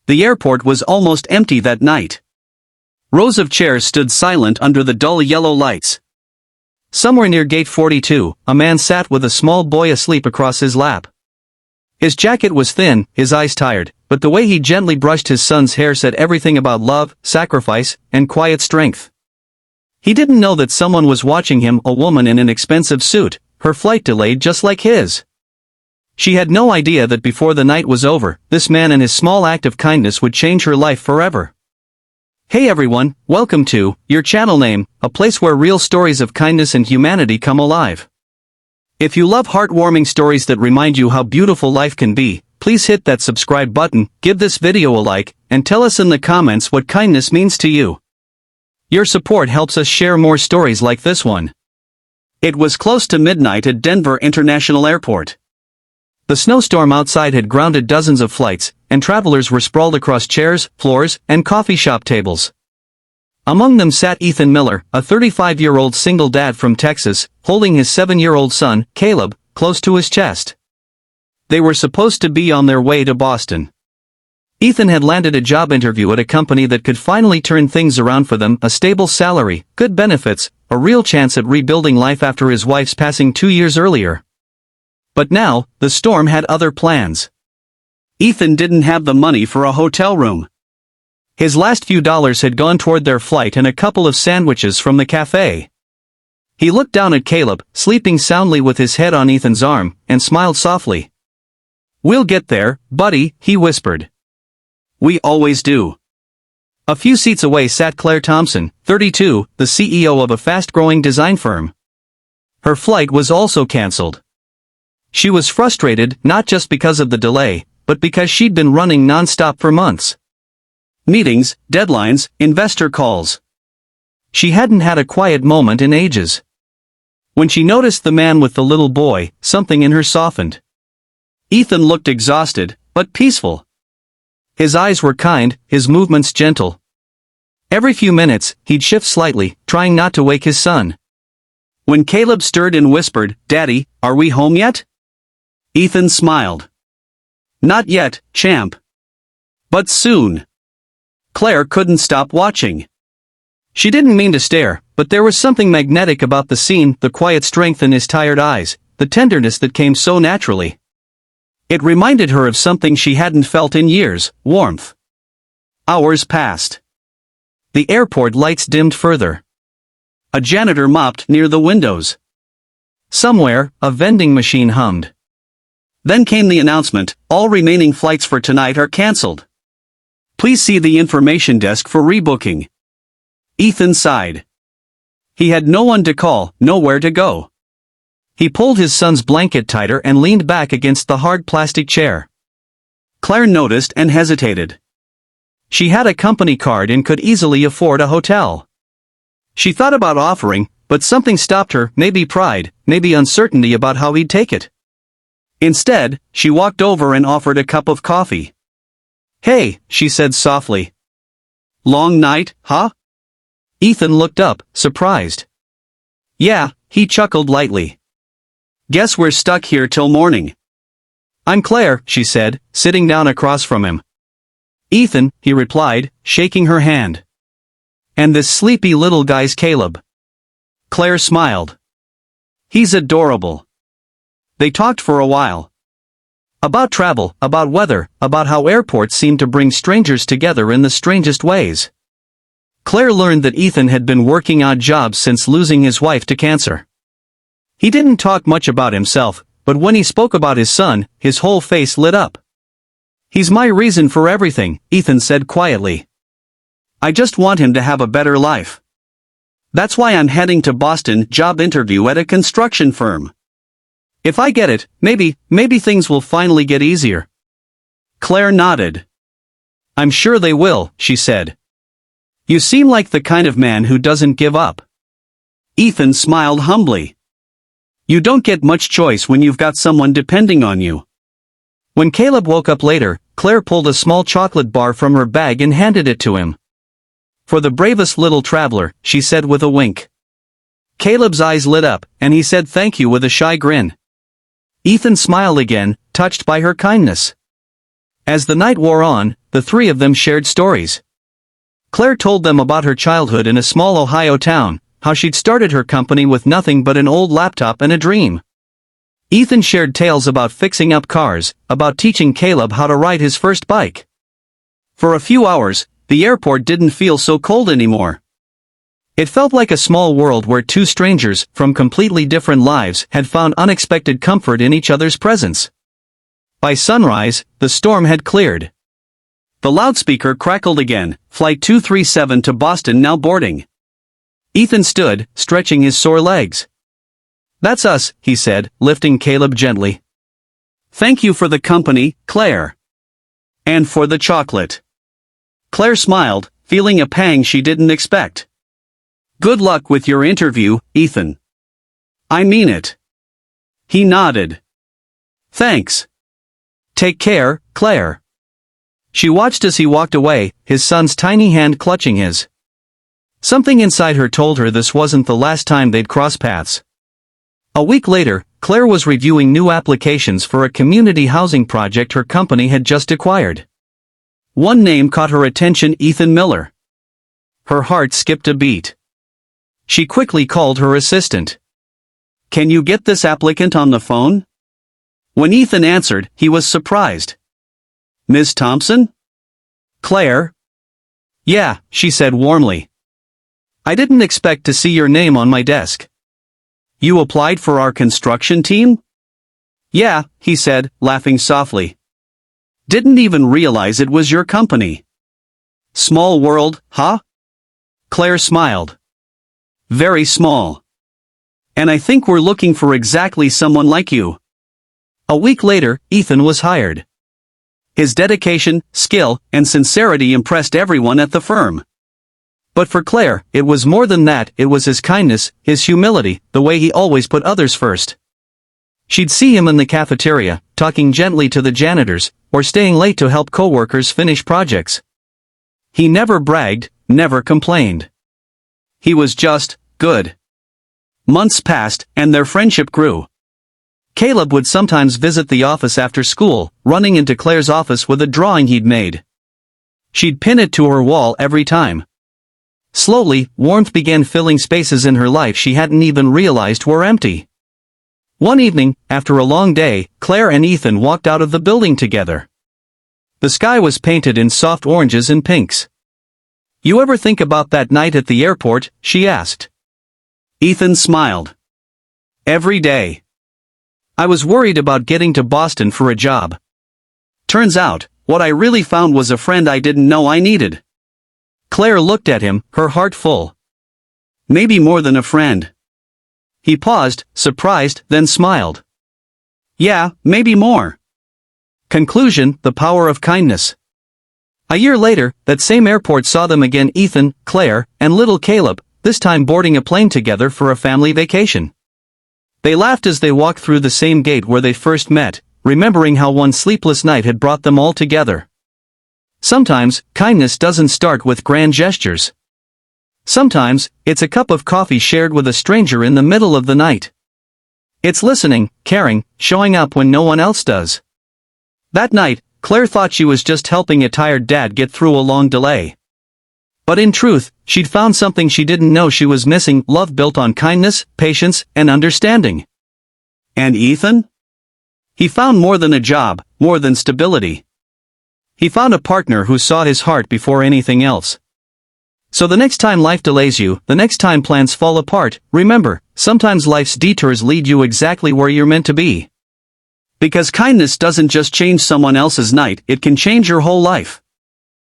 The airport was almost empty that night. Rows of chairs stood silent under the dull yellow lights. Somewhere near gate 42, a man sat with a small boy asleep across his lap. His jacket was thin, his eyes tired, but the way he gently brushed his son's hair said everything about love, sacrifice, and quiet strength. He didn't know that someone was watching him, a woman in an expensive suit, her flight delayed just like his. She had no idea that before the night was over, this man and his small act of kindness would change her life forever. Hey everyone, welcome to your channel name, a place where real stories of kindness and humanity come alive. If you love heartwarming stories that remind you how beautiful life can be, please hit that subscribe button, give this video a like, and tell us in the comments what kindness means to you. Your support helps us share more stories like this one. It was close to midnight at Denver International Airport. The snowstorm outside had grounded dozens of flights, and travelers were sprawled across chairs, floors, and coffee shop tables. Among them sat Ethan Miller, a 35-year-old single dad from Texas, holding his 7-year-old son, Caleb, close to his chest. They were supposed to be on their way to Boston. Ethan had landed a job interview at a company that could finally turn things around for them, a stable salary, good benefits, a real chance at rebuilding life after his wife's passing 2 years earlier. But now, the storm had other plans. Ethan didn't have the money for a hotel room. His last few dollars had gone toward their flight and a couple of sandwiches from the cafe. He looked down at Caleb, sleeping soundly with his head on Ethan's arm, and smiled softly. "We'll get there, buddy," he whispered. "We always do." A few seats away sat Claire Thompson, 32, the CEO of a fast-growing design firm. Her flight was also cancelled. She was frustrated, not just because of the delay, but because she'd been running non-stop for months. Meetings, deadlines, investor calls. She hadn't had a quiet moment in ages. When she noticed the man with the little boy, something in her softened. Ethan looked exhausted, but peaceful. His eyes were kind, his movements gentle. Every few minutes, he'd shift slightly, trying not to wake his son. When Caleb stirred and whispered, "Daddy, are we home yet?" Ethan smiled. "Not yet, champ. But soon." Claire couldn't stop watching. She didn't mean to stare, but there was something magnetic about the scene, the quiet strength in his tired eyes, the tenderness that came so naturally. It reminded her of something she hadn't felt in years, warmth. Hours passed. The airport lights dimmed further. A janitor mopped near the windows. Somewhere, a vending machine hummed. Then came the announcement, "All remaining flights for tonight are cancelled. Please see the information desk for rebooking." Ethan sighed. He had no one to call, nowhere to go. He pulled his son's blanket tighter and leaned back against the hard plastic chair. Claire noticed and hesitated. She had a company card and could easily afford a hotel. She thought about offering, but something stopped her, maybe pride, maybe uncertainty about how he'd take it. Instead, she walked over and offered a cup of coffee. "Hey," she said softly. "Long night, huh?" Ethan looked up, surprised. "Yeah," he chuckled lightly. "Guess we're stuck here till morning." "I'm Claire," she said, sitting down across from him. "Ethan," he replied, shaking her hand. "And this sleepy little guy's Caleb." Claire smiled. "He's adorable." They talked for a while. About travel, about weather, about how airports seem to bring strangers together in the strangest ways. Claire learned that Ethan had been working odd jobs since losing his wife to cancer. He didn't talk much about himself, but when he spoke about his son, his whole face lit up. "He's my reason for everything," Ethan said quietly. "I just want him to have a better life. That's why I'm heading to Boston, job interview at a construction firm. If I get it, maybe things will finally get easier." Claire nodded. "I'm sure they will," she said. "You seem like the kind of man who doesn't give up." Ethan smiled humbly. "You don't get much choice when you've got someone depending on you." When Caleb woke up later, Claire pulled a small chocolate bar from her bag and handed it to him. "For the bravest little traveler," she said with a wink. Caleb's eyes lit up, and he said thank you with a shy grin. Ethan smiled again, touched by her kindness. As the night wore on, the three of them shared stories. Claire told them about her childhood in a small Ohio town, how she'd started her company with nothing but an old laptop and a dream. Ethan shared tales about fixing up cars, about teaching Caleb how to ride his first bike. For a few hours, the airport didn't feel so cold anymore. It felt like a small world where two strangers, from completely different lives, had found unexpected comfort in each other's presence. By sunrise, the storm had cleared. The loudspeaker crackled again, Flight 237 to Boston now boarding. Ethan stood, stretching his sore legs. "That's us," he said, lifting Caleb gently. "Thank you for the company, Claire. And for the chocolate." Claire smiled, feeling a pang she didn't expect. "Good luck with your interview, Ethan." "I mean it." He nodded. "Thanks. Take care, Claire." She watched as he walked away, his son's tiny hand clutching his. Something inside her told her this wasn't the last time they'd cross paths. A week later, Claire was reviewing new applications for a community housing project her company had just acquired. One name caught her attention: Ethan Miller. Her heart skipped a beat. She quickly called her assistant. "Can you get this applicant on the phone?" When Ethan answered, he was surprised. "Miss Thompson? Claire?" "Yeah," she said warmly. "I didn't expect to see your name on my desk." "You applied for our construction team?" "Yeah," he said, laughing softly. "Didn't even realize it was your company." "Small world, huh?" Claire smiled. "Very small. And I think we're looking for exactly someone like you." A week later, Ethan was hired. His dedication, skill, and sincerity impressed everyone at the firm. But for Claire, it was more than that. It was his kindness, his humility, the way he always put others first. She'd see him in the cafeteria, talking gently to the janitors, or staying late to help coworkers finish projects. He never bragged, never complained. He was just good. Months passed, and their friendship grew. Caleb would sometimes visit the office after school, running into Claire's office with a drawing he'd made. She'd pin it to her wall every time. Slowly, warmth began filling spaces in her life she hadn't even realized were empty. One evening, after a long day, Claire and Ethan walked out of the building together. The sky was painted in soft oranges and pinks. "You ever think about that night at the airport?" she asked. Ethan smiled. "Every day. I was worried about getting to Boston for a job. Turns out, what I really found was a friend I didn't know I needed." Claire looked at him, her heart full. "Maybe more than a friend." He paused, surprised, then smiled. "Yeah, maybe more." Conclusion: the power of kindness. A year later, that same airport saw them again: Ethan, Claire, and little Caleb, this time boarding a plane together for a family vacation. They laughed as they walked through the same gate where they first met, remembering how one sleepless night had brought them all together. Sometimes, kindness doesn't start with grand gestures. Sometimes, it's a cup of coffee shared with a stranger in the middle of the night. It's listening, caring, showing up when no one else does. That night, Claire thought she was just helping a tired dad get through a long delay. But in truth, she'd found something she didn't know she was missing: love built on kindness, patience, and understanding. And Ethan? He found more than a job, more than stability. He found a partner who saw his heart before anything else. So the next time life delays you, the next time plans fall apart, remember, sometimes life's detours lead you exactly where you're meant to be. Because kindness doesn't just change someone else's night, it can change your whole life.